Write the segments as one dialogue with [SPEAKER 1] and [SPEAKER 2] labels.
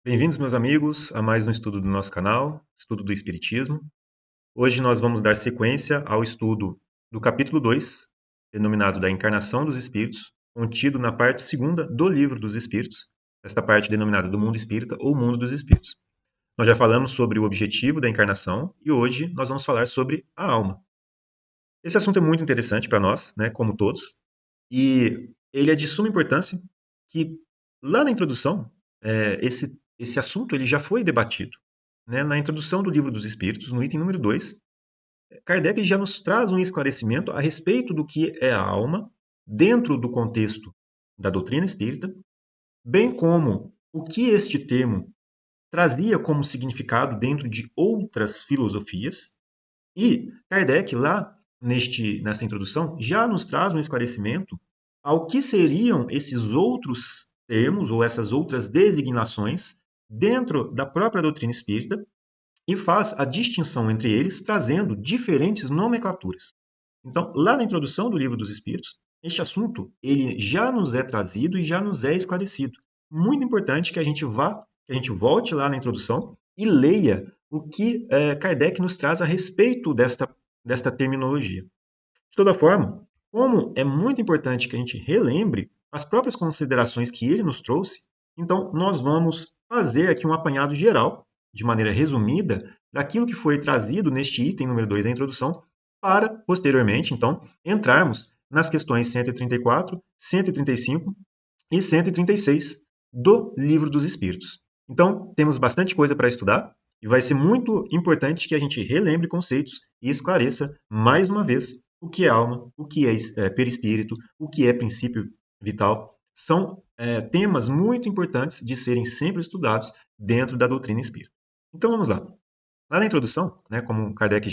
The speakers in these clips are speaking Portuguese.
[SPEAKER 1] Bem-vindos, meus amigos, a mais um estudo do nosso canal, estudo do Espiritismo. Hoje nós vamos dar sequência ao estudo do capítulo 2, denominado da Encarnação dos Espíritos, contido na parte segunda do Livro dos Espíritos, esta parte denominada do Mundo Espírita ou Mundo dos Espíritos. Nós já falamos sobre o objetivo da encarnação e hoje nós vamos falar sobre a alma. Esse assunto é muito interessante para nós, né, como todos, e ele é de suma importância que lá na introdução, esse assunto ele já foi debatido. Né? Na introdução do Livro dos Espíritos, no item número 2, Kardec já nos traz um esclarecimento a respeito do que é a alma dentro do contexto da doutrina espírita, bem como o que este termo trazia como significado dentro de outras filosofias. E Kardec, lá nesta introdução, já nos traz um esclarecimento ao que seriam esses outros termos ou essas outras designações dentro da própria doutrina espírita e faz a distinção entre eles, trazendo diferentes nomenclaturas. Então, lá na introdução do Livro dos Espíritos, este assunto ele já nos é trazido e já nos é esclarecido. Muito importante que a gente volte lá na introdução e leia o que Kardec nos traz a respeito desta terminologia. De toda forma, como é muito importante que a gente relembre as próprias considerações que ele nos trouxe, então nós vamos fazer aqui um apanhado geral, de maneira resumida, daquilo que foi trazido neste item número 2 da introdução, para, posteriormente, então, entrarmos nas questões 134, 135 e 136 do Livro dos Espíritos. Então, temos bastante coisa para estudar e vai ser muito importante que a gente relembre conceitos e esclareça, mais uma vez, o que é alma, o que é perispírito, o que é princípio vital. São temas muito importantes de serem sempre estudados dentro da doutrina espírita. Então, vamos lá. Lá na introdução, né, como Kardec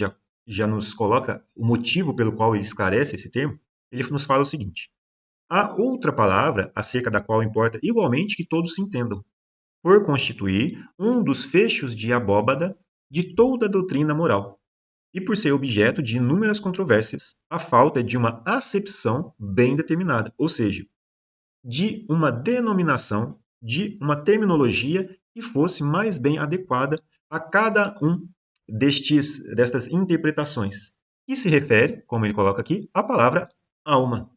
[SPEAKER 1] já nos coloca o motivo pelo qual ele esclarece esse termo, ele nos fala o seguinte: há outra palavra acerca da qual importa igualmente que todos se entendam, por constituir um dos fechos de abóbada de toda a doutrina moral, e por ser objeto de inúmeras controvérsias, a falta de uma acepção bem determinada, ou seja, de uma denominação, de uma terminologia que fosse mais bem adequada a cada um destas interpretações, que se refere, como ele coloca aqui, à palavra alma.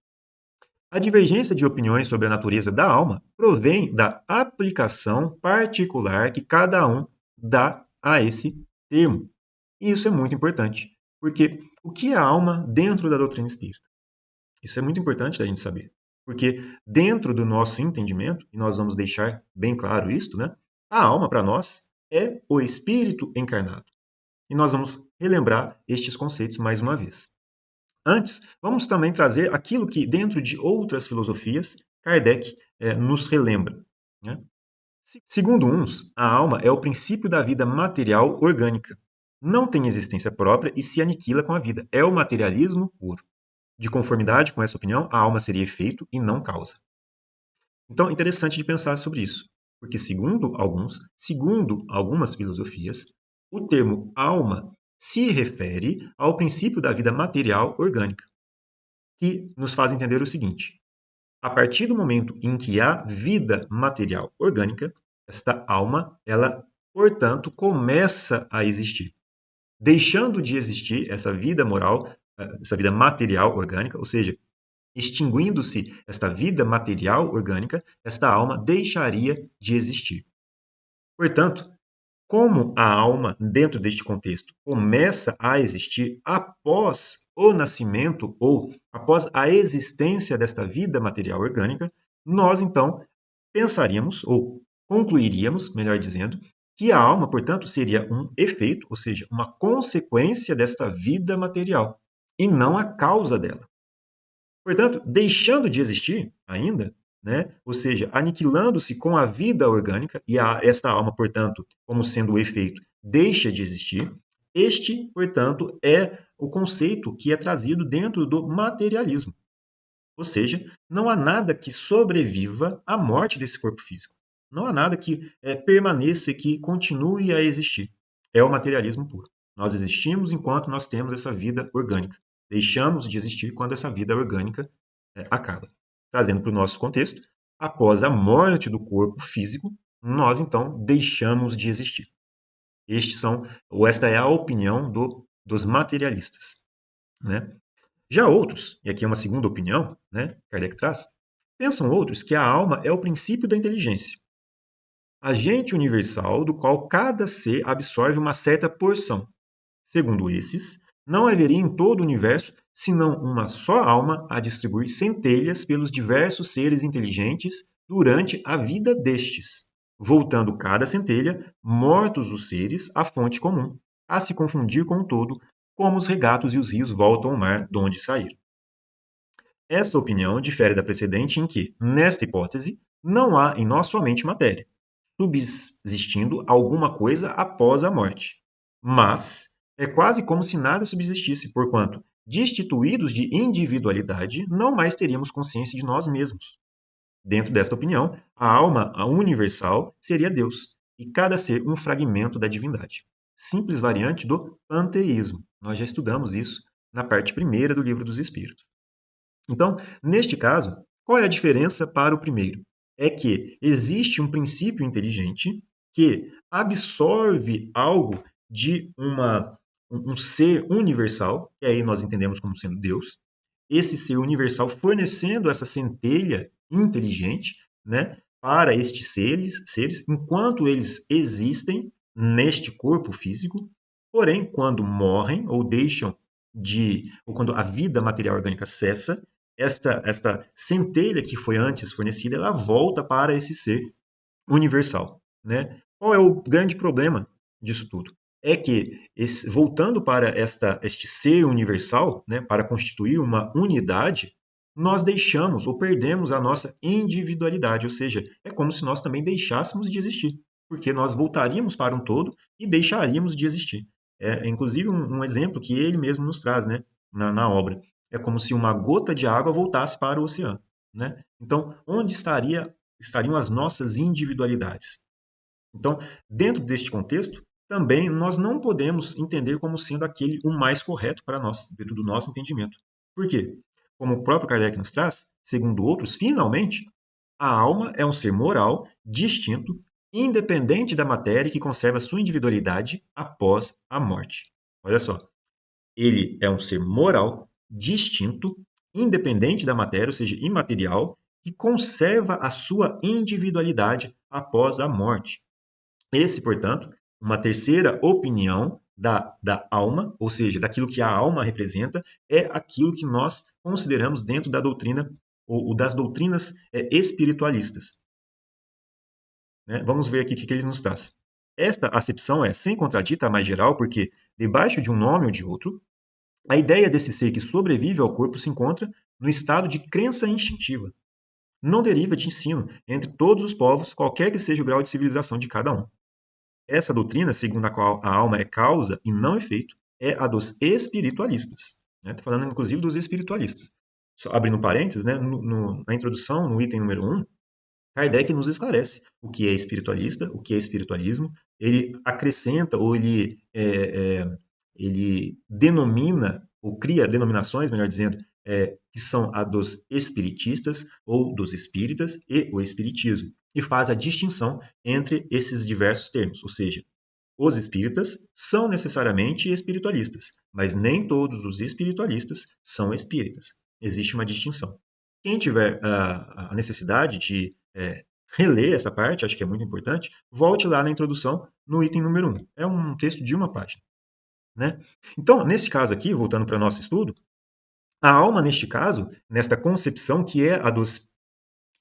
[SPEAKER 1] A divergência de opiniões sobre a natureza da alma provém da aplicação particular que cada um dá a esse termo. E isso é muito importante, porque o que é a alma dentro da doutrina espírita? Isso é muito importante da gente saber, porque dentro do nosso entendimento, e nós vamos deixar bem claro isso, né? A alma para nós é o espírito encarnado. E nós vamos relembrar estes conceitos mais uma vez. Antes, vamos também trazer aquilo que, dentro de outras filosofias, Kardec nos relembra. Né? Segundo uns, a alma é o princípio da vida material orgânica. Não tem existência própria e se aniquila com a vida. É o materialismo puro. De conformidade com essa opinião, a alma seria efeito e não causa. Então, é interessante de pensar sobre isso, porque segundo algumas filosofias, o termo alma se refere ao princípio da vida material orgânica, que nos faz entender o seguinte: a partir do momento em que há vida material orgânica, esta alma, ela, portanto, começa a existir. Deixando de existir essa vida moral, essa vida material orgânica, ou seja, extinguindo-se esta vida material orgânica, esta alma deixaria de existir. Portanto, como a alma, dentro deste contexto, começa a existir após o nascimento ou após a existência desta vida material orgânica, nós então pensaríamos ou concluiríamos, melhor dizendo, que a alma, portanto, seria um efeito, ou seja, uma consequência desta vida material e não a causa dela. Portanto, deixando de existir ainda, né? Ou seja, aniquilando-se com a vida orgânica, e esta alma, portanto, como sendo o efeito, deixa de existir, este, portanto, é o conceito que é trazido dentro do materialismo. Ou seja, não há nada que sobreviva à morte desse corpo físico. Não há nada que permaneça, que continue a existir. É o materialismo puro. Nós existimos enquanto nós temos essa vida orgânica. Deixamos de existir quando essa vida orgânica acaba. Trazendo para o nosso contexto, após a morte do corpo físico, nós então deixamos de existir. Esta é a opinião dos materialistas, né? Já outros, e aqui é uma segunda opinião, né, Kardec traz, pensam outros que a alma é o princípio da inteligência, agente universal do qual cada ser absorve uma certa porção. Segundo esses, não haveria em todo o universo senão uma só alma a distribuir centelhas pelos diversos seres inteligentes durante a vida destes, voltando cada centelha, mortos os seres, à fonte comum, a se confundir com o todo, como os regatos e os rios voltam ao mar de onde saíram. Essa opinião difere da precedente em que, nesta hipótese, não há em nós somente matéria, subsistindo alguma coisa após a morte. Mas é quase como se nada subsistisse, porquanto, destituídos de individualidade, não mais teríamos consciência de nós mesmos. Dentro desta opinião, a alma a universal seria Deus, e cada ser um fragmento da divindade. Simples variante do panteísmo. Nós já estudamos isso na parte primeira do Livro dos Espíritos. Então, neste caso, qual é a diferença para o primeiro? É que existe um princípio inteligente que absorve algo de um ser universal, que aí nós entendemos como sendo Deus, esse ser universal fornecendo essa centelha inteligente, né, para estes seres, enquanto eles existem neste corpo físico, porém, quando morrem ou ou quando a vida material orgânica cessa, esta centelha que foi antes fornecida, ela volta para esse ser universal, né? Qual é o grande problema disso tudo? É que, voltando para este ser universal, né, para constituir uma unidade, nós deixamos ou perdemos a nossa individualidade, ou seja, é como se nós também deixássemos de existir, porque nós voltaríamos para um todo e deixaríamos de existir. É inclusive um exemplo que ele mesmo nos traz, né, na obra. É como se uma gota de água voltasse para o oceano, né? Então, onde estariam as nossas individualidades? Então, dentro deste contexto, também nós não podemos entender como sendo aquele o mais correto para nós, dentro do nosso entendimento. Por quê? Como o próprio Kardec nos traz, segundo outros, finalmente, a alma é um ser moral, distinto, independente da matéria que conserva sua individualidade após a morte. Olha só, ele é um ser moral, distinto, independente da matéria, ou seja, imaterial, que conserva a sua individualidade após a morte. Esse, portanto, uma terceira opinião da alma, ou seja, daquilo que a alma representa, é aquilo que nós consideramos dentro da doutrina ou das doutrinas espiritualistas. Né? Vamos ver aqui o que ele nos traz. Esta acepção é sem contradita a mais geral, porque debaixo de um nome ou de outro, a ideia desse ser que sobrevive ao corpo se encontra no estado de crença instintiva. Não deriva de ensino entre todos os povos, qualquer que seja o grau de civilização de cada um. Essa doutrina, segundo a qual a alma é causa e não efeito, é a dos espiritualistas. Estou falando, inclusive, dos espiritualistas. Só abrindo parênteses, né, na introdução, no item número 1, Kardec nos esclarece o que é espiritualista, o que é espiritualismo. Ele acrescenta, ou ele denomina, ou cria denominações, melhor dizendo, que são a dos espiritistas ou dos espíritas e o espiritismo. E faz a distinção entre esses diversos termos, ou seja, os espíritas são necessariamente espiritualistas, mas nem todos os espiritualistas são espíritas. Existe uma distinção. Quem tiver a necessidade de reler essa parte, acho que é muito importante, volte lá na introdução no item número 1. É um texto de uma página. Né? Então, nesse caso aqui, voltando para o nosso estudo, a alma, neste caso, nesta concepção que é a dos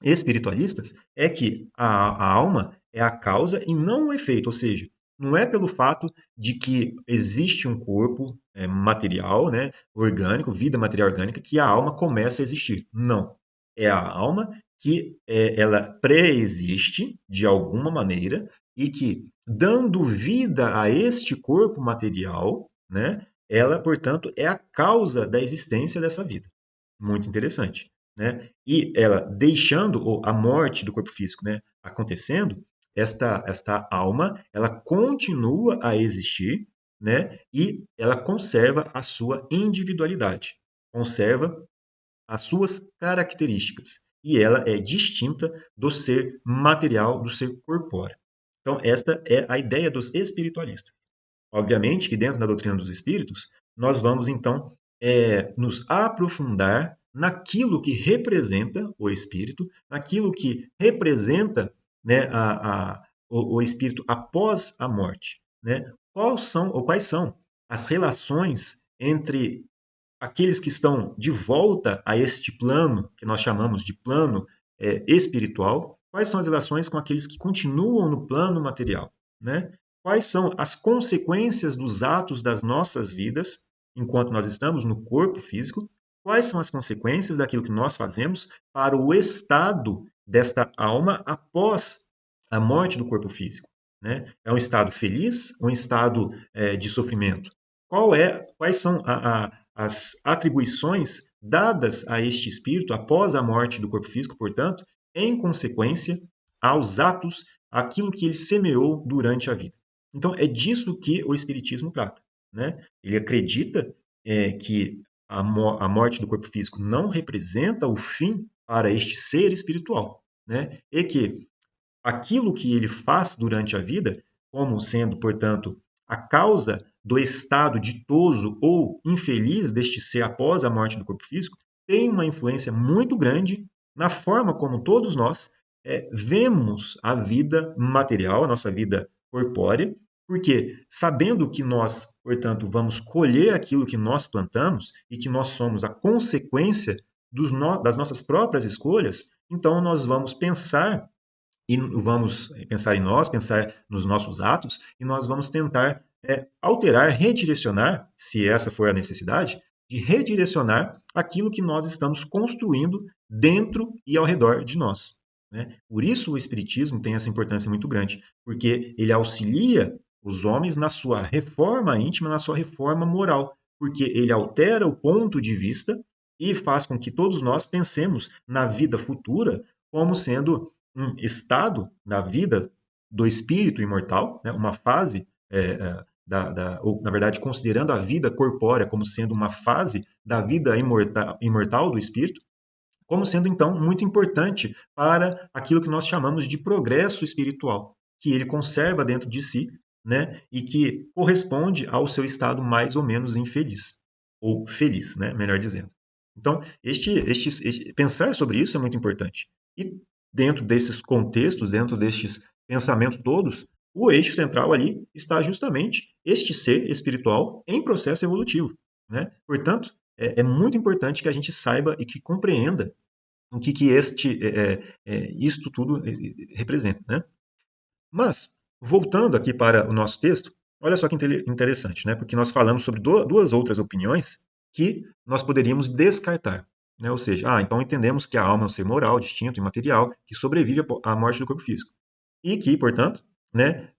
[SPEAKER 1] espiritualistas, é que a alma é a causa e não o efeito, ou seja, não é pelo fato de que existe um corpo material, né, orgânico, vida material orgânica, que a alma começa a existir. Não. É a alma que ela pré-existe de alguma maneira e que, dando vida a este corpo material, né, ela, portanto, é a causa da existência dessa vida. Muito interessante. Né? E ela deixando a morte do corpo físico, né, acontecendo, esta alma ela continua a existir, né, e ela conserva a sua individualidade, conserva as suas características. e ela é distinta do ser material, do ser corpóreo. Então, esta é a ideia dos espiritualistas. Obviamente que dentro da doutrina dos espíritos, nós vamos então nos aprofundar naquilo que representa o espírito, naquilo que representa, né, o espírito após a morte. Né? Quais são as relações entre aqueles que estão de volta a este plano, que nós chamamos de plano espiritual, quais são as relações com aqueles que continuam no plano material, né? Quais são as consequências dos atos das nossas vidas, enquanto nós estamos no corpo físico, quais são as consequências daquilo que nós fazemos para o estado desta alma após a morte do corpo físico, né? É um estado feliz ou um estado de sofrimento? Quais são as atribuições dadas a este espírito após a morte do corpo físico, portanto, em consequência aos atos, aquilo que ele semeou durante a vida. Então, é disso que o Espiritismo trata. Né? Ele acredita que a morte do corpo físico não representa o fim para este ser espiritual. Né? E que aquilo que ele faz durante a vida, como sendo, portanto, a causa do estado ditoso ou infeliz deste ser após a morte do corpo físico, tem uma influência muito grande na forma como todos nós vemos a vida material, a nossa vida corpórea, porque sabendo que nós, portanto, vamos colher aquilo que nós plantamos e que nós somos a consequência das nossas próprias escolhas, então nós vamos pensar e vamos pensar em nós, pensar nos nossos atos, e nós vamos tentar alterar, redirecionar, se essa for a necessidade, de redirecionar aquilo que nós estamos construindo dentro e ao redor de nós. Né? Por isso o Espiritismo tem essa importância muito grande, porque ele auxilia os homens na sua reforma íntima, na sua reforma moral, porque ele altera o ponto de vista e faz com que todos nós pensemos na vida futura como sendo um estado da vida do espírito imortal, né, uma fase ou, na verdade, considerando a vida corpórea como sendo uma fase da vida imortal do espírito, como sendo, então, muito importante para aquilo que nós chamamos de progresso espiritual, que ele conserva dentro de si, né, e que corresponde ao seu estado mais ou menos infeliz, ou feliz, né, melhor dizendo. Então, pensar sobre isso é muito importante. E dentro desses contextos, dentro destes pensamentos todos, o eixo central ali está justamente este ser espiritual em processo evolutivo. Né? Portanto, é muito importante que a gente saiba e que compreenda o que isto tudo representa. Né? Mas, voltando aqui para o nosso texto, olha só que interessante, né? Porque nós falamos sobre duas outras opiniões que nós poderíamos descartar. Né? Ou seja, então entendemos que a alma é um ser moral, distinto, imaterial, que sobrevive à morte do corpo físico. E que, portanto, né,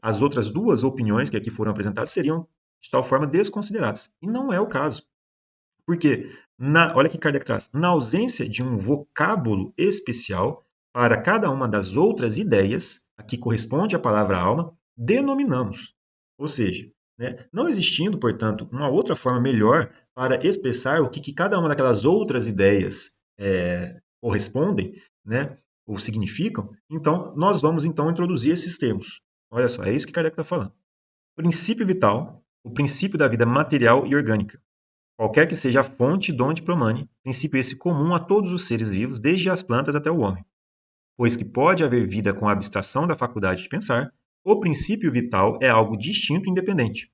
[SPEAKER 1] as outras duas opiniões que aqui foram apresentadas seriam, de tal forma, desconsideradas. E não é o caso. Porque, olha que Kardec traz, na ausência de um vocábulo especial para cada uma das outras ideias, a que corresponde a palavra alma, denominamos. Ou seja, né, não existindo, portanto, uma outra forma melhor para expressar o que cada uma daquelas outras ideias correspondem, né, ou significam, então nós vamos então introduzir esses termos. Olha só, é isso que Kardec está falando. Princípio vital, o princípio da vida material e orgânica. Qualquer que seja a fonte de onde promane, princípio esse comum a todos os seres vivos, desde as plantas até o homem. Pois que pode haver vida com a abstração da faculdade de pensar, o princípio vital é algo distinto e independente.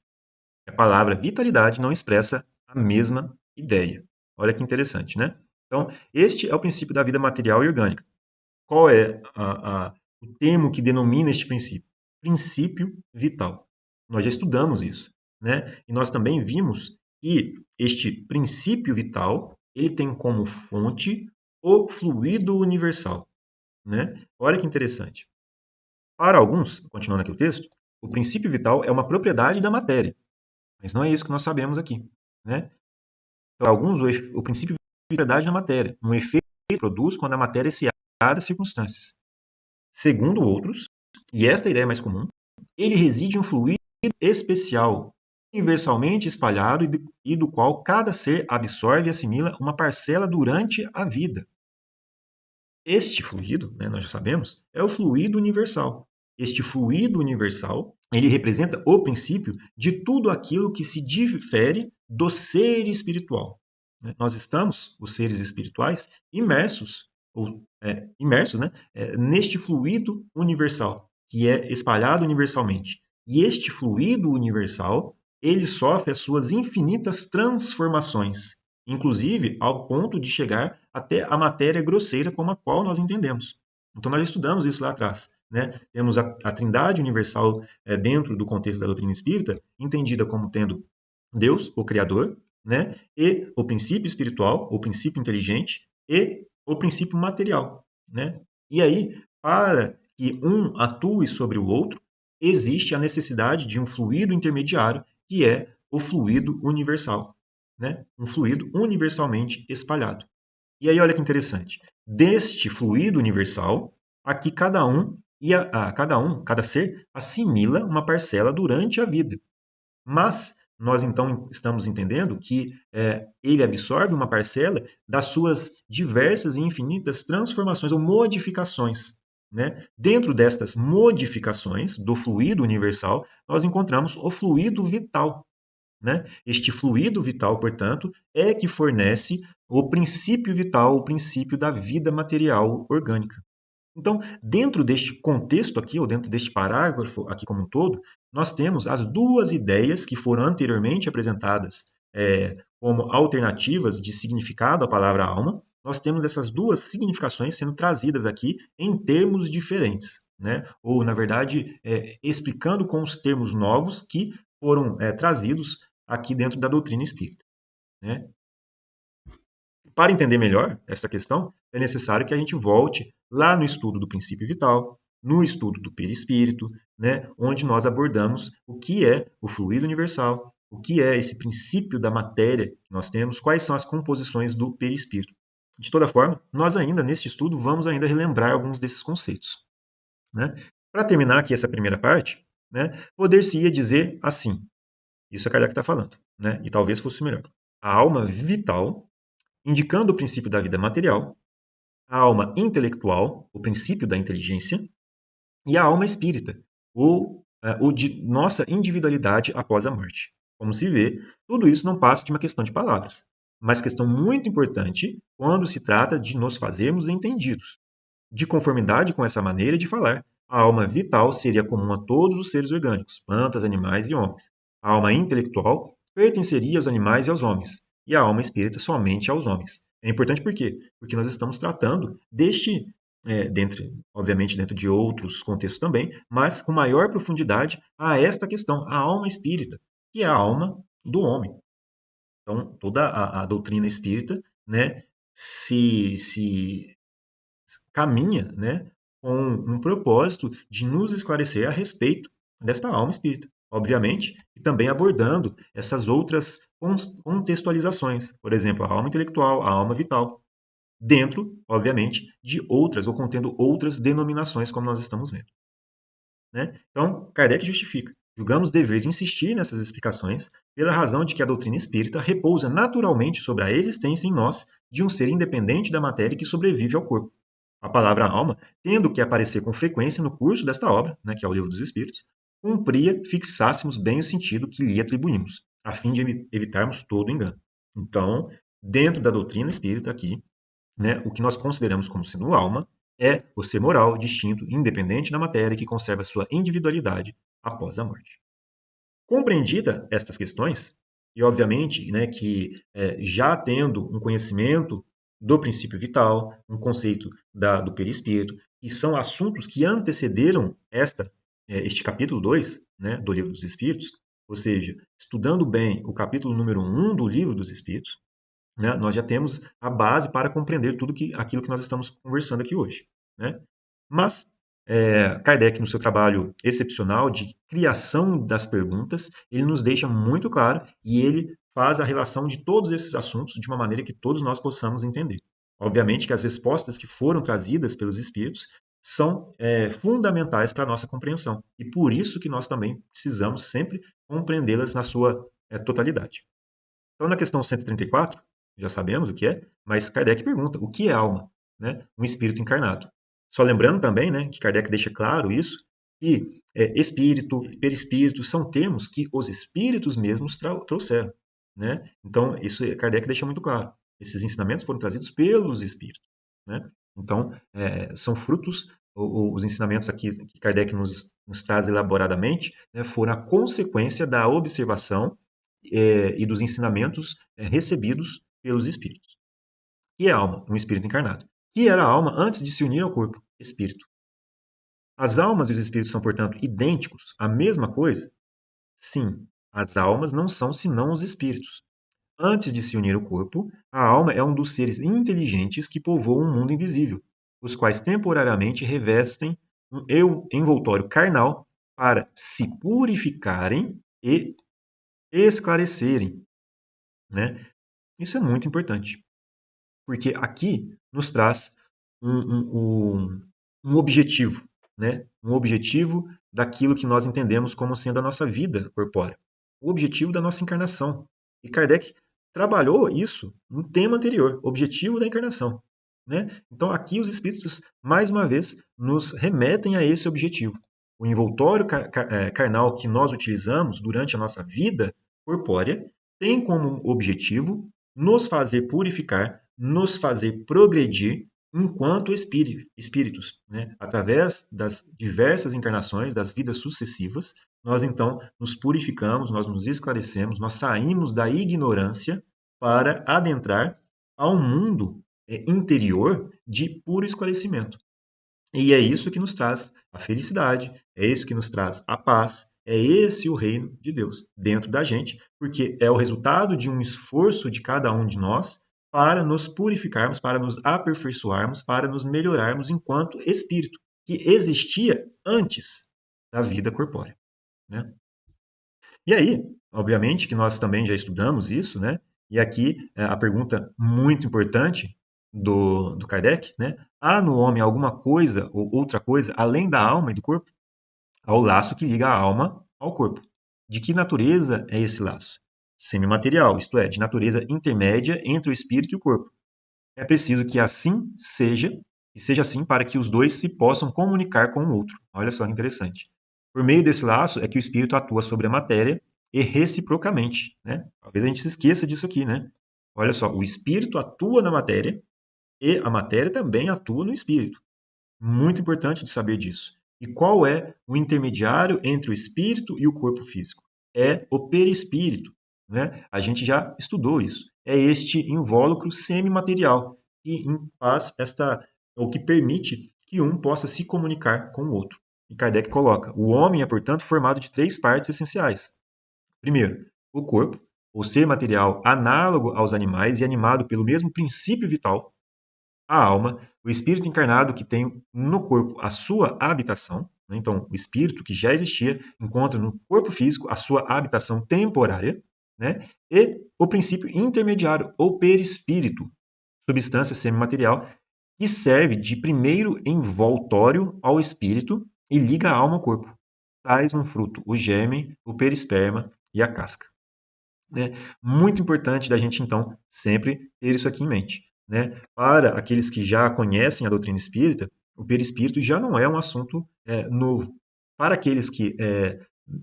[SPEAKER 1] A palavra vitalidade não expressa a mesma ideia. Olha que interessante, né? Então, este é o princípio da vida material e orgânica. Qual é o termo que denomina este princípio? Princípio vital. Nós já estudamos isso, né? E nós também vimos que este princípio vital, ele tem como fonte o fluido universal, né? Olha que interessante. Para alguns, continuando aqui o texto, o princípio vital é uma propriedade da matéria, mas não é isso que nós sabemos aqui, né? Para alguns, o princípio é uma propriedade da matéria, um efeito que produz quando a matéria se abre às circunstâncias. Segundo outros, e esta é a ideia mais comum, ele reside em um fluido especial, universalmente espalhado e do qual cada ser absorve e assimila uma parcela durante a vida. Este fluido, né, nós já sabemos, é o fluido universal. Este fluido universal, ele representa o princípio de tudo aquilo que se difere do ser espiritual. Nós estamos, os seres espirituais, imersos, né, neste fluido universal, que é espalhado universalmente. E este fluido universal, ele sofre as suas infinitas transformações, inclusive ao ponto de chegar até a matéria grosseira como a qual nós entendemos. Então, nós estudamos isso lá atrás. Né? Temos a Trindade Universal dentro do contexto da doutrina espírita, entendida como tendo Deus, o Criador, né? E o princípio espiritual, o princípio inteligente e o princípio material. Né? E aí, para que um atue sobre o outro, existe a necessidade de um fluido intermediário, que é o fluido universal. Né? Um fluido universalmente espalhado. E aí, olha que interessante. Deste fluido universal, aqui cada ser assimila uma parcela durante a vida. Mas nós então estamos entendendo que ele absorve uma parcela das suas diversas e infinitas transformações ou modificações. Né? Dentro destas modificações do fluido universal, nós encontramos o fluido vital. Né? Este fluido vital, portanto, é que fornece o princípio vital, o princípio da vida material orgânica. Então, dentro deste contexto aqui, ou dentro deste parágrafo aqui como um todo, nós temos as duas ideias que foram anteriormente apresentadas como alternativas de significado à palavra alma. Nós temos essas duas significações sendo trazidas aqui em termos diferentes, né? Ou, na verdade, explicando com os termos novos que foram trazidos aqui dentro da doutrina espírita. Né? Para entender melhor essa questão, é necessário que a gente volte lá no estudo do princípio vital, no estudo do perispírito, né, onde nós abordamos o que é o fluido universal, o que é esse princípio da matéria que nós temos, quais são as composições do perispírito. De toda forma, nós ainda, neste estudo, vamos ainda relembrar alguns desses conceitos. Né? Para terminar aqui essa primeira parte, né, poder-se-ia dizer assim, isso é Kardec está falando, né, e talvez fosse melhor. A alma vital, indicando o princípio da vida material, a alma intelectual, o princípio da inteligência, e a alma espírita, o de nossa individualidade após a morte. Como se vê, tudo isso não passa de uma questão de palavras, mas questão muito importante quando se trata de nos fazermos entendidos. De conformidade com essa maneira de falar, a alma vital seria comum a todos os seres orgânicos, plantas, animais e homens. A alma intelectual pertenceria aos animais e aos homens, e a alma espírita somente aos homens. É importante por quê? Porque nós estamos tratando obviamente dentro de outros contextos também, mas com maior profundidade a esta questão, a alma espírita, que é a alma do homem. Então, toda a doutrina espírita, né, se caminha, né, com um propósito de nos esclarecer a respeito desta alma espírita. Obviamente, e também abordando essas outras contextualizações, por exemplo, a alma intelectual, a alma vital, dentro, obviamente, de outras ou contendo outras denominações, como nós estamos vendo. Né? Então, Kardec justifica. Julgamos dever insistir nessas explicações pela razão de que a doutrina espírita repousa naturalmente sobre a existência em nós de um ser independente da matéria que sobrevive ao corpo. A palavra alma, tendo que aparecer com frequência no curso desta obra, né, que é o Livro dos Espíritos, cumpria fixássemos bem o sentido que lhe atribuímos, a fim de evitarmos todo engano. Então, dentro da doutrina espírita aqui, né, o que nós consideramos como sendo alma é o ser moral, distinto, independente da matéria que conserva sua individualidade após a morte. Compreendida estas questões, e obviamente né, que já tendo um conhecimento do princípio vital, um conceito do perispírito, que são assuntos que antecederam este capítulo 2 né, do Livro dos Espíritos, ou seja, estudando bem o capítulo número 1 do Livro dos Espíritos, né, nós já temos a base para compreender aquilo que nós estamos conversando aqui hoje. Né? Mas Kardec, no seu trabalho excepcional de criação das perguntas, ele nos deixa muito claro e ele faz a relação de todos esses assuntos de uma maneira que todos nós possamos entender. Obviamente que as respostas que foram trazidas pelos espíritos são fundamentais para a nossa compreensão e por isso que nós também precisamos sempre compreendê-las na sua totalidade. Então, na questão 134, já sabemos o que é, mas Kardec pergunta: o que é alma? né, um espírito encarnado. Só lembrando também, né, que Kardec deixa claro isso, que espírito, perispírito são termos que os espíritos mesmos trouxeram, né? Então, isso Kardec deixa muito claro. Esses ensinamentos foram trazidos pelos espíritos, né? Então, são frutos, os ensinamentos aqui que Kardec nos traz elaboradamente, né, foram a consequência da observação e dos ensinamentos recebidos pelos espíritos. Que é a alma? Um espírito encarnado. Que era a alma antes de se unir ao corpo? Espírito. As almas e os espíritos são, portanto, idênticos, a mesma coisa? Sim, as almas não são senão os espíritos. Antes de se unir ao corpo, a alma é um dos seres inteligentes que povoam um mundo invisível, os quais temporariamente revestem um envoltório carnal para se purificarem e esclarecerem, né? Isso é muito importante, porque aqui nos traz um objetivo, né? Um objetivo daquilo que nós entendemos como sendo a nossa vida corpórea, o objetivo da nossa encarnação. E Kardec trabalhou isso no tema anterior, objetivo da encarnação, né? Então aqui os espíritos, mais uma vez, nos remetem a esse objetivo. O envoltório carnal que nós utilizamos durante a nossa vida corpórea tem como objetivo nos fazer purificar, nos fazer progredir enquanto espíritos, né? Através das diversas encarnações, das vidas sucessivas, nós então nos purificamos, nós nos esclarecemos, nós saímos da ignorância para adentrar a um mundo interior de puro esclarecimento. E é isso que nos traz a felicidade, é isso que nos traz a paz, é esse o reino de Deus dentro da gente, porque é o resultado de um esforço de cada um de nós para nos purificarmos, para nos aperfeiçoarmos, para nos melhorarmos enquanto espírito, que existia antes da vida corpórea, né? E aí, obviamente que nós também já estudamos isso, né? E aqui a pergunta muito importante do Kardec, né? Há no homem alguma coisa ou outra coisa além da alma e do corpo? Há o laço que liga a alma ao corpo. De que natureza é esse laço? Semimaterial, isto é, de natureza intermédia entre o espírito e o corpo. É preciso que assim seja, e seja assim para que os dois se possam comunicar com o outro. Olha só que interessante. Por meio desse laço é que o espírito atua sobre a matéria e reciprocamente, né? Talvez a gente se esqueça disso aqui, né? Olha só, o espírito atua na matéria e a matéria também atua no espírito. Muito importante de saber disso. E qual é o intermediário entre o espírito e o corpo físico? É o perispírito, né? A gente já estudou isso. É este invólucro semimaterial que faz ou que permite que um possa se comunicar com o outro. E Kardec coloca: o homem é, portanto, formado de três partes essenciais. Primeiro, o corpo, o ser material análogo aos animais e animado pelo mesmo princípio vital. A alma, o espírito encarnado que tem no corpo a sua habitação, né? Então, o espírito que já existia encontra no corpo físico a sua habitação temporária, né? E o princípio intermediário, ou perispírito, substância semimaterial, que serve de primeiro envoltório ao espírito e liga a alma ao corpo. Tais um fruto, o germe, o perisperma e a casca, né? Muito importante da gente, então, sempre ter isso aqui em mente, né? Para aqueles que já conhecem a doutrina espírita, o perispírito já não é um assunto novo. Para aqueles que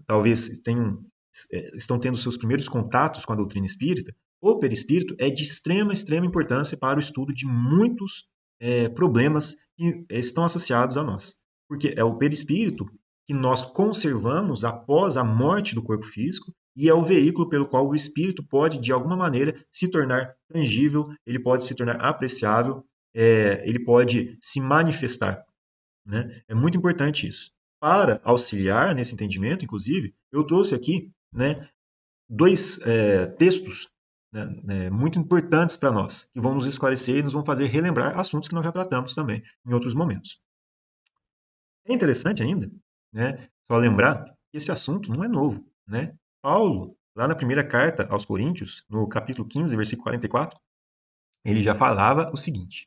[SPEAKER 1] talvez estão tendo seus primeiros contatos com a doutrina espírita, o perispírito é de extrema importância para o estudo de muitos problemas que estão associados a nós. Porque é o perispírito que nós conservamos após a morte do corpo físico e é o veículo pelo qual o espírito pode, de alguma maneira, se tornar tangível, ele pode se tornar apreciável, ele pode se manifestar, né? É muito importante isso. Para auxiliar nesse entendimento, inclusive, eu trouxe aqui, né, dois textos, né, muito importantes para nós, que vão nos esclarecer e nos vão fazer relembrar assuntos que nós já tratamos também em outros momentos. É interessante ainda, né, só lembrar que esse assunto não é novo, né? Paulo, lá na primeira carta aos Coríntios, no capítulo 15, versículo 44, ele já falava o seguinte: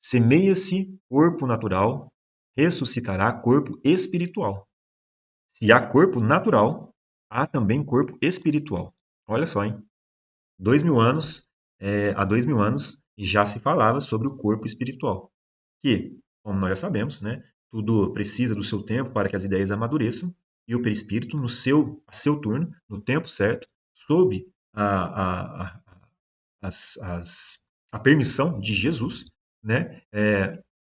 [SPEAKER 1] semeia-se corpo natural, ressuscitará corpo espiritual. Se há corpo natural, há também corpo espiritual. Olha só, hein? 2000 anos, há 2000 anos já se falava sobre o corpo espiritual. que, como nós já sabemos, né, tudo precisa do seu tempo para que as ideias amadureçam, e o perispírito, a seu turno, no tempo certo, sob as, as, a permissão de Jesus, né,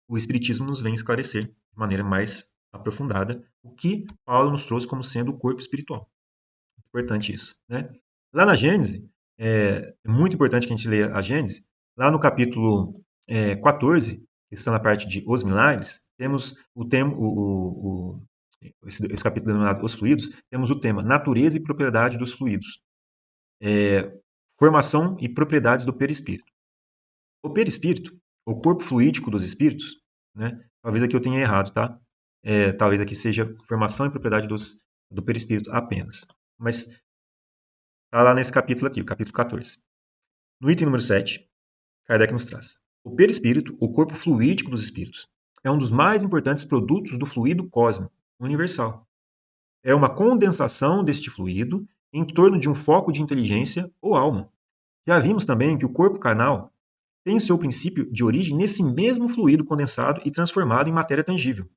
[SPEAKER 1] o Espiritismo nos vem esclarecer de maneira mais aprofundada o que Paulo nos trouxe como sendo o corpo espiritual. Importante isso. Né? Lá na Gênese, é muito importante que a gente leia a Gênese, lá no capítulo 14, que está na parte de Os Milagres, temos o tema, esse capítulo denominado Os Fluidos, temos o tema Natureza e Propriedade dos Fluidos. Formação e propriedades do perispírito. O perispírito, o corpo fluídico dos espíritos, né? Talvez aqui eu tenha errado, tá? Talvez aqui seja formação e propriedade do perispírito apenas. Mas está lá nesse capítulo aqui, o capítulo 14. No item número 7, Kardec nos traz: o perispírito, o corpo fluídico dos espíritos, é um dos mais importantes produtos do fluido cósmico universal. É uma condensação deste fluido em torno de um foco de inteligência ou alma. Já vimos também que o corpo carnal tem seu princípio de origem nesse mesmo fluido condensado e transformado em matéria tangível.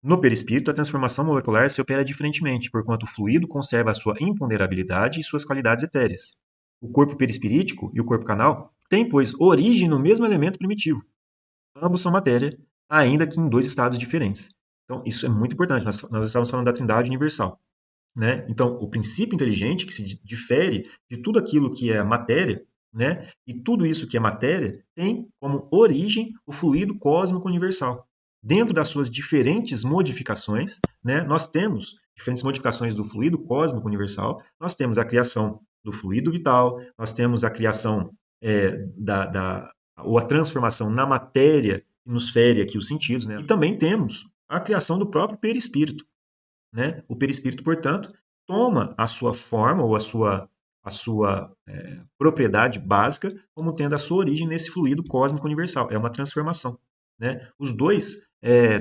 [SPEAKER 1] No perispírito, a transformação molecular se opera diferentemente, porquanto o fluido conserva a sua imponderabilidade e suas qualidades etéreas. O corpo perispirítico e o corpo canal têm, pois, origem no mesmo elemento primitivo. Ambos são matéria, ainda que em dois estados diferentes. Então, isso é muito importante. Nós estamos falando da Trindade Universal. Né? Então, o princípio inteligente, que se difere de tudo aquilo que é matéria, né? E tudo isso que é matéria tem como origem o fluido cósmico universal. Dentro das suas diferentes modificações, né, nós temos diferentes modificações do fluido cósmico universal, nós temos a criação do fluido vital, nós temos a criação ou a transformação na matéria que nos fere aqui os sentidos, né? E também temos a criação do próprio perispírito. Né? O perispírito, portanto, toma a sua forma ou a sua propriedade básica como tendo a sua origem nesse fluido cósmico universal. É uma transformação. Né? Os dois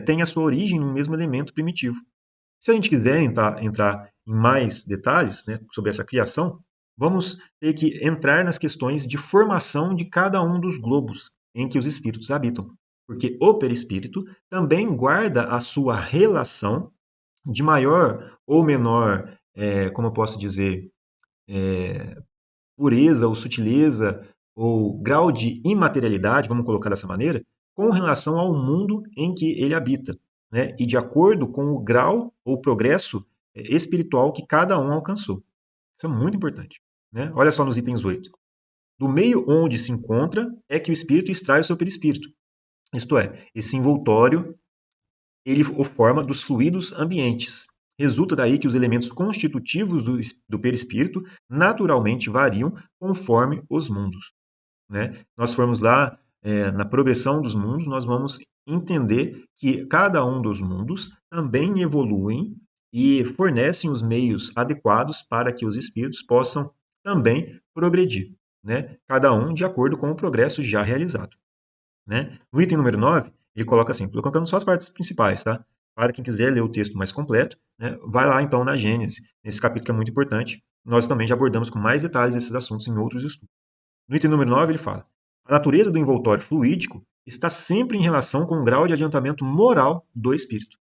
[SPEAKER 1] têm a sua origem no mesmo elemento primitivo. Se a gente quiser entrar em mais detalhes, né, sobre essa criação, vamos ter que entrar nas questões de formação de cada um dos globos em que os espíritos habitam. Porque o perispírito também guarda a sua relação de maior ou menor, como eu posso dizer, pureza ou sutileza ou grau de imaterialidade, vamos colocar dessa maneira, com relação ao mundo em que ele habita, né? E de acordo com o grau ou progresso espiritual que cada um alcançou. Isso é muito importante. Né? Olha só nos itens 8. Do meio onde se encontra é que o espírito extrai o seu perispírito. Isto é, esse envoltório ele o forma dos fluidos ambientes. Resulta daí que os elementos constitutivos do perispírito naturalmente variam conforme os mundos. Né? Nós formos lá na progressão dos mundos, nós vamos entender que cada um dos mundos também evoluem e fornecem os meios adequados para que os espíritos possam também progredir. Né? Cada um de acordo com o progresso já realizado. Né? No item número 9, ele coloca assim, estou colocando só as partes principais, tá? Para quem quiser ler o texto mais completo, né, vai lá então na Gênesis, nesse capítulo que é muito importante. Nós também já abordamos com mais detalhes esses assuntos em outros estudos. No item número 9, ele fala: a natureza do envoltório fluídico está sempre em relação com o grau de adiantamento moral do espírito.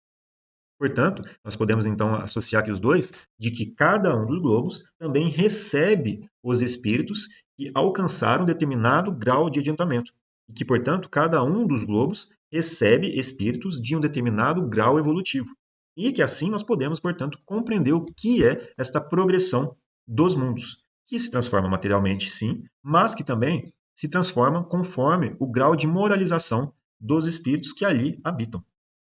[SPEAKER 1] Portanto, nós podemos então associar aqui os dois, de que cada um dos globos também recebe os espíritos que alcançaram determinado grau de adiantamento. E que, portanto, cada um dos globos recebe espíritos de um determinado grau evolutivo. E que assim nós podemos, portanto, compreender o que é esta progressão dos mundos, que se transforma materialmente, sim, mas que também se transforma conforme o grau de moralização dos espíritos que ali habitam.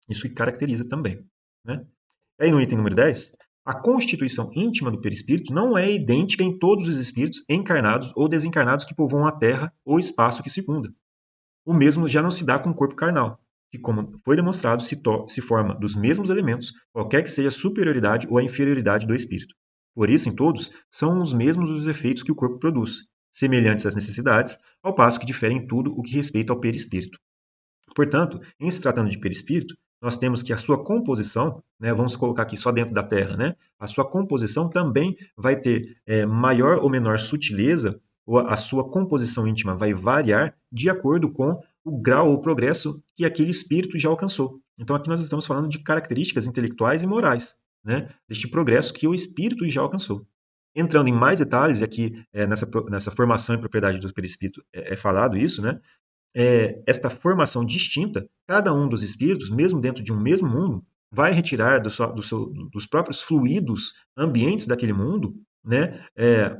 [SPEAKER 1] Isso que caracteriza também. Né? Aí no item número 10, a constituição íntima do perispírito não é idêntica em todos os espíritos encarnados ou desencarnados que povoam a Terra ou o espaço que circunda. O mesmo já não se dá com o corpo carnal, que, como foi demonstrado, se forma dos mesmos elementos, qualquer que seja a superioridade ou a inferioridade do espírito. Por isso, em todos, são os mesmos os efeitos que o corpo produz, semelhantes às necessidades, ao passo que diferem em tudo o que respeita ao perispírito. Portanto, em se tratando de perispírito, nós temos que a sua composição, né, vamos colocar aqui só dentro da Terra, né, a sua composição também vai ter maior ou menor sutileza, ou a sua composição íntima vai variar de acordo com o grau ou progresso que aquele espírito já alcançou. Então aqui nós estamos falando de características intelectuais e morais, né, deste progresso que o espírito já alcançou. Entrando em mais detalhes, e aqui nessa formação e propriedade do perispírito é falado isso, né, esta formação distinta, cada um dos espíritos, mesmo dentro de um mesmo mundo, vai retirar dos próprios fluidos ambientes daquele mundo, né,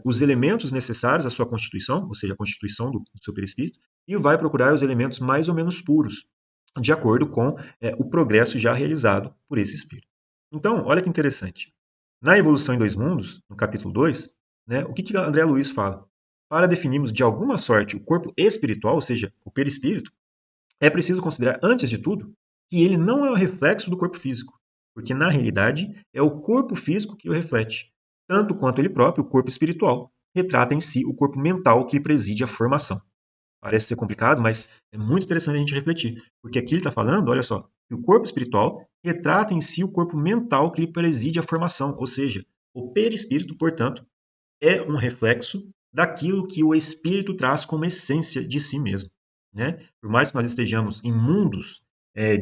[SPEAKER 1] os elementos necessários à sua constituição, ou seja, a constituição do seu perispírito, e vai procurar os elementos mais ou menos puros, de acordo com o progresso já realizado por esse espírito. Então, olha que interessante. Na Evolução em Dois Mundos, no capítulo 2, né, o que André Luiz fala? Para definirmos de alguma sorte o corpo espiritual, ou seja, o perispírito, é preciso considerar, antes de tudo, que ele não é o reflexo do corpo físico, porque na realidade é o corpo físico que o reflete, tanto quanto ele próprio, o corpo espiritual, retrata em si o corpo mental que preside a formação. Parece ser complicado, mas é muito interessante a gente refletir, porque aqui ele está falando, olha só, que o corpo espiritual retrata em si o corpo mental que lhe preside a formação, ou seja, o perispírito, portanto, é um reflexo daquilo que o espírito traz como essência de si mesmo. Né? Por mais que nós estejamos em mundos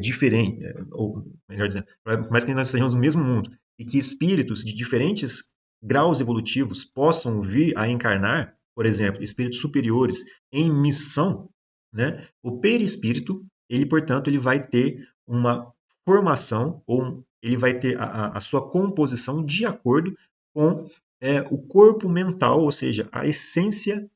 [SPEAKER 1] diferentes, ou melhor dizendo, por mais que nós estejamos no mesmo mundo, e que espíritos de diferentes graus evolutivos possam vir a encarnar, por exemplo, espíritos superiores em missão, né? O perispírito, ele, portanto, ele vai ter uma formação, ou ele vai ter a sua composição de acordo com o corpo mental, ou seja, a essência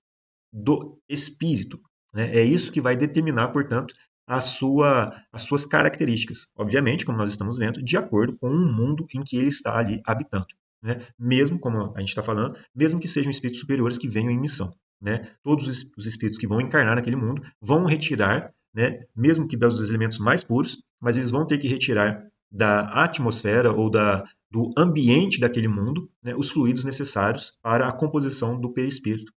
[SPEAKER 1] do espírito. Né? É isso que vai determinar, portanto, as suas características. Obviamente, como nós estamos vendo, de acordo com o mundo em que ele está ali habitando. Né? Mesmo, como a gente está falando, mesmo que sejam espíritos superiores que venham em missão. Né? Todos os espíritos que vão encarnar naquele mundo vão retirar, né, mesmo que dos elementos mais puros, mas eles vão ter que retirar da atmosfera ou do ambiente daquele mundo, né, os fluidos necessários para a composição do perispírito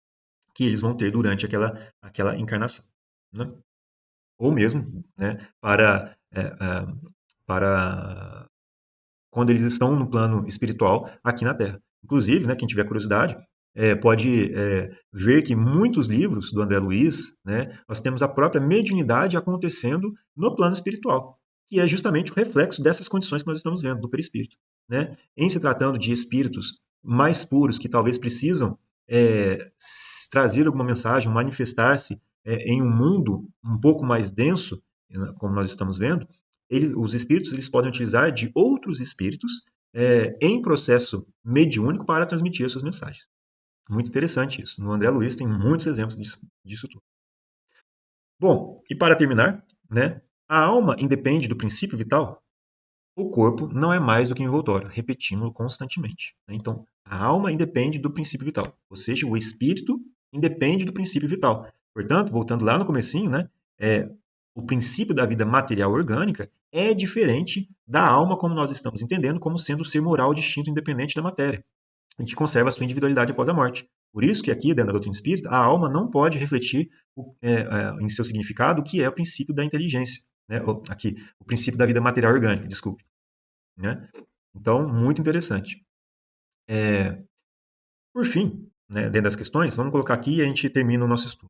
[SPEAKER 1] que eles vão ter durante aquela encarnação. Né? Ou mesmo, né, para quando eles estão no plano espiritual aqui na Terra. Inclusive, né, quem tiver curiosidade, pode ver que muitos livros do André Luiz, né, nós temos a própria mediunidade acontecendo no plano espiritual, que é justamente o reflexo dessas condições que nós estamos vendo do perispírito. Né? Em se tratando de espíritos mais puros que talvez precisam trazer alguma mensagem, manifestar-se em um mundo um pouco mais denso, como nós estamos vendo, os espíritos eles podem utilizar de outros espíritos em processo mediúnico para transmitir as suas mensagens. Muito interessante isso. No André Luiz tem muitos exemplos disso tudo. Bom, e para terminar, né, a alma independe do princípio vital? O corpo não é mais do que envoltório, repetimos constantemente. Né? Então, a alma independe do princípio vital, ou seja, o espírito independe do princípio vital. Portanto, voltando lá no comecinho, né, o princípio da vida material orgânica é diferente da alma como nós estamos entendendo, como sendo o ser moral distinto independente da matéria, e que conserva a sua individualidade após a morte. Por isso que aqui, dentro da doutrina espírita, a alma não pode refletir em seu significado o que é o princípio da inteligência. Né? Aqui, o princípio da vida material orgânica, desculpe. Né? Então, muito interessante. Por fim, né, dentro das questões, vamos colocar aqui e a gente termina o nosso estudo.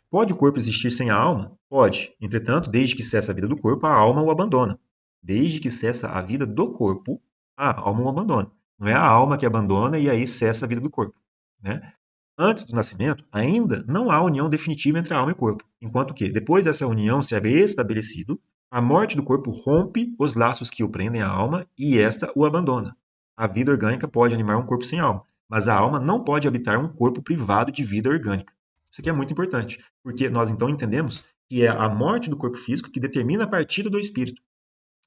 [SPEAKER 1] Pode o corpo existir sem a alma? Pode. Entretanto, desde que cessa a vida do corpo, a alma o abandona. Desde que cessa a vida do corpo, a alma o abandona. Não é a alma que abandona e aí cessa a vida do corpo. Né? Antes do nascimento, ainda não há união definitiva entre a alma e o corpo, enquanto que, depois dessa união se haver estabelecido, a morte do corpo rompe os laços que o prendem à alma e esta o abandona. A vida orgânica pode animar um corpo sem alma, mas a alma não pode habitar um corpo privado de vida orgânica. Isso aqui é muito importante, porque nós então entendemos que é a morte do corpo físico que determina a partida do espírito,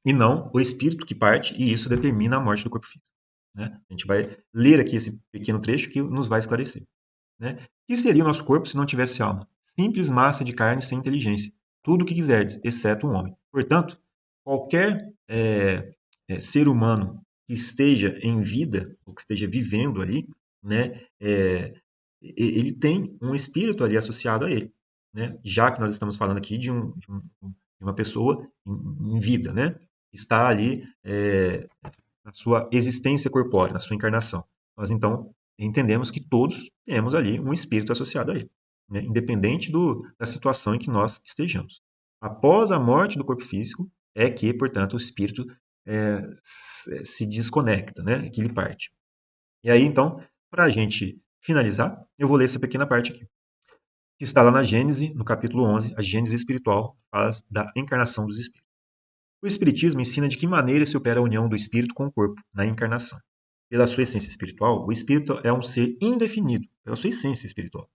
[SPEAKER 1] e não o espírito que parte, e isso determina a morte do corpo físico. Né? A gente vai ler aqui esse pequeno trecho que nos vai esclarecer. Né? O que seria o nosso corpo se não tivesse alma? Simples massa de carne sem inteligência. Tudo o que quiserdes, exceto um homem. Portanto, qualquer ser humano que esteja em vida, ou que esteja vivendo ali, né, ele tem um espírito ali associado a ele. Né? Já que nós estamos falando aqui de uma pessoa em vida, né? Que está ali na sua existência corpórea, na sua encarnação. Nós, então, entendemos que todos temos ali um espírito associado a ele, né? Independente da situação em que nós estejamos. Após a morte do corpo físico, é que, portanto, o espírito se desconecta, né? Que ele parte. E aí, então, para a gente finalizar, eu vou ler essa pequena parte aqui, que está lá na Gênese, no capítulo 11, a Gênese espiritual, fala da encarnação dos espíritos. O Espiritismo ensina de que maneira se opera a união do espírito com o corpo na encarnação. Pela sua essência espiritual, o espírito é um ser indefinido, pela sua essência espiritual,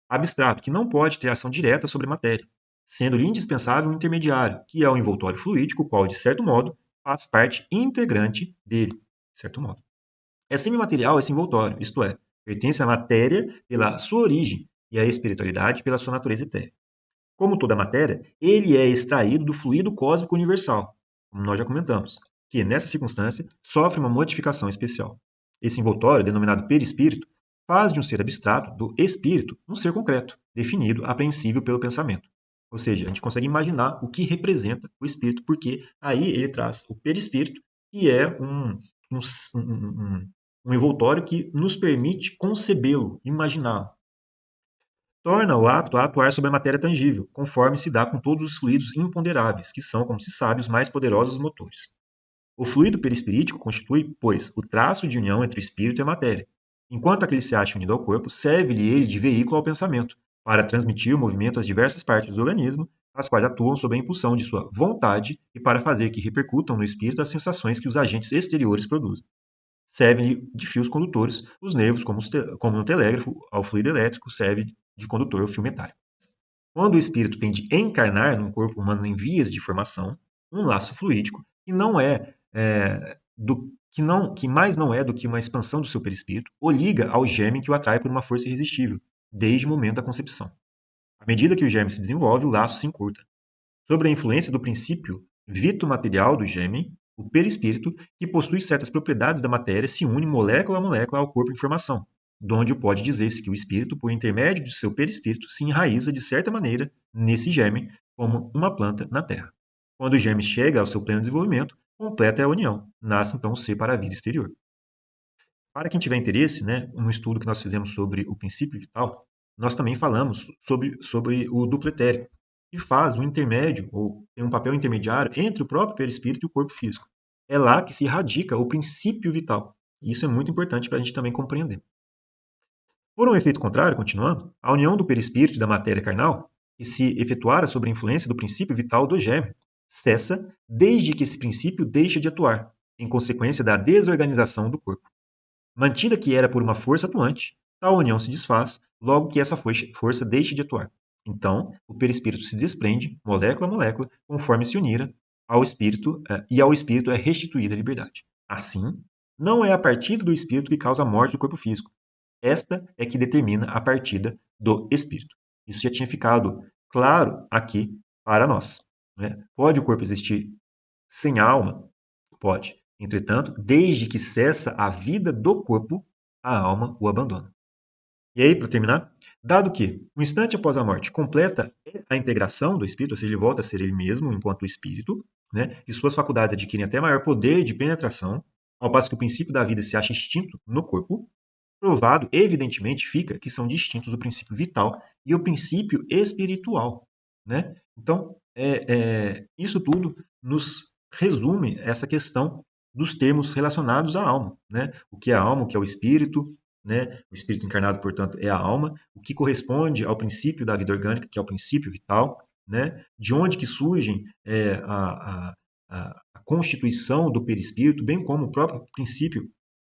[SPEAKER 1] abstrato, que não pode ter ação direta sobre a matéria, sendo-lhe indispensável um intermediário, que é o envoltório fluídico, o qual, de certo modo, faz parte integrante dele, de certo modo. É semimaterial esse envoltório, isto é, pertence à matéria pela sua origem e à espiritualidade pela sua natureza etérea. Como toda matéria, ele é extraído do fluido cósmico universal, como nós já comentamos, que, nessa circunstância, sofre uma modificação especial. Esse envoltório, denominado perispírito, faz de um ser abstrato, do espírito, um ser concreto, definido, apreensível pelo pensamento. Ou seja, a gente consegue imaginar o que representa o espírito, porque aí ele traz o perispírito, que é um envoltório que nos permite concebê-lo, imaginá-lo. Torna-o apto a atuar sobre a matéria tangível, conforme se dá com todos os fluidos imponderáveis, que são, como se sabe, os mais poderosos motores. O fluido perispirítico constitui, pois, o traço de união entre o espírito e a matéria. Enquanto aquele se acha unido ao corpo, serve-lhe ele de veículo ao pensamento, para transmitir o movimento às diversas partes do organismo, as quais atuam sob a impulsão de sua vontade e para fazer que repercutam no espírito as sensações que os agentes exteriores produzem. Servem de fios condutores os nervos, como no telégrafo, ao fluido elétrico, serve de condutor ao fio metálico. Quando o espírito tem de encarnar num corpo humano em vias de formação, um laço fluídico, que não é, que mais não é do que uma expansão do seu perispírito, o liga ao germe que o atrai por uma força irresistível, desde o momento da concepção. À medida que o germe se desenvolve, o laço se encurta. Sob a influência do princípio vito-material do germe, o perispírito, que possui certas propriedades da matéria, se une molécula a molécula ao corpo em formação, donde pode dizer-se que o espírito, por intermédio de seu perispírito, se enraiza de certa maneira nesse germe, como uma planta na terra. Quando o germe chega ao seu pleno desenvolvimento, completa a união, nasce então o ser para a vida exterior. Para quem tiver interesse, né, no estudo que nós fizemos sobre o princípio vital, nós também falamos sobre o duplo etérico, que faz um intermédio, ou tem um papel intermediário entre o próprio perispírito e o corpo físico. É lá que se radica o princípio vital. E isso é muito importante para a gente também compreender. Por um efeito contrário, continuando, a união do perispírito e da matéria carnal, que se efetuara sob a influência do princípio vital do germe, cessa desde que esse princípio deixa de atuar, em consequência da desorganização do corpo. Mantida que era por uma força atuante, tal união se desfaz logo que essa força deixe de atuar. Então, o perispírito se desprende, molécula a molécula, conforme se unira ao espírito, e ao espírito é restituída a liberdade. Assim, não é a partida do espírito que causa a morte do corpo físico. Esta é que determina a partida do espírito. Isso já tinha ficado claro aqui para nós, né? Pode o corpo existir sem alma? Pode. Entretanto, desde que cessa a vida do corpo, a alma o abandona. E aí, para terminar, dado que, um instante após a morte, completa a integração do espírito, ou seja, ele volta a ser ele mesmo enquanto espírito, né, e suas faculdades adquirem até maior poder de penetração, ao passo que o princípio da vida se acha extinto no corpo, provado, evidentemente, fica que são distintos o princípio vital e o princípio espiritual. Né? Então, isso tudo nos resume essa questão dos termos relacionados à alma. Né? O que é a alma, o que é o espírito, né? O espírito encarnado, portanto, é a alma, o que corresponde ao princípio da vida orgânica, que é o princípio vital, né? De onde que surgem a constituição do perispírito, bem como o próprio princípio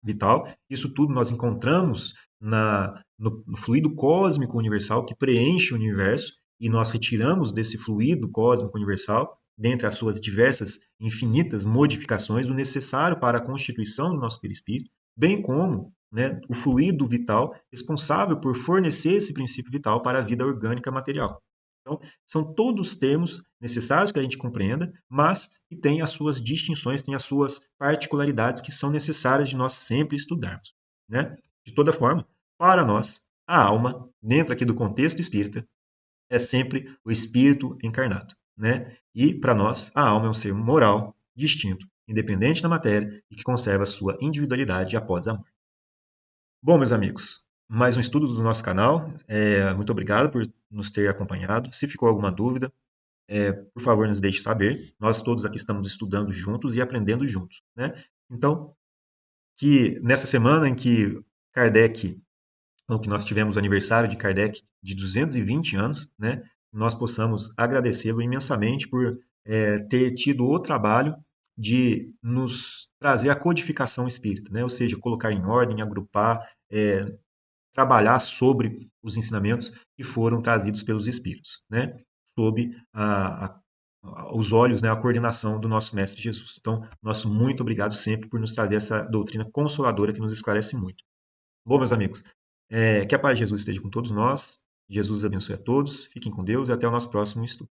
[SPEAKER 1] vital. Isso tudo nós encontramos no fluido cósmico universal que preenche o universo e nós retiramos desse fluido cósmico universal, dentre as suas diversas infinitas modificações, o necessário para a constituição do nosso perispírito, bem como, né, o fluido vital responsável por fornecer esse princípio vital para a vida orgânica material. Então, são todos termos necessários que a gente compreenda, mas que têm as suas distinções, têm as suas particularidades que são necessárias de nós sempre estudarmos. Né? De toda forma, para nós, a alma, dentro aqui do contexto espírita, é sempre o espírito encarnado. Né? E, para nós, a alma é um ser moral, distinto, independente da matéria e que conserva sua individualidade após a morte. Bom, meus amigos, mais um estudo do nosso canal. Muito obrigado por nos ter acompanhado. Se ficou alguma dúvida, por favor, nos deixe saber. Nós todos aqui estamos estudando juntos e aprendendo juntos, né? Então, que nessa semana em que Kardec, ou que nós tivemos o aniversário de Kardec de 220 anos, né? Nós possamos agradecê-lo imensamente por ter tido o trabalho de nos trazer a codificação espírita, né? Ou seja, colocar em ordem, agrupar, trabalhar sobre os ensinamentos que foram trazidos pelos espíritos, né? Sob os olhos, né, a coordenação do nosso Mestre Jesus. Então, nosso muito obrigado sempre por nos trazer essa doutrina consoladora que nos esclarece muito. Bom, meus amigos, que a paz de Jesus esteja com todos nós. Jesus abençoe a todos. Fiquem com Deus e até o nosso próximo estudo.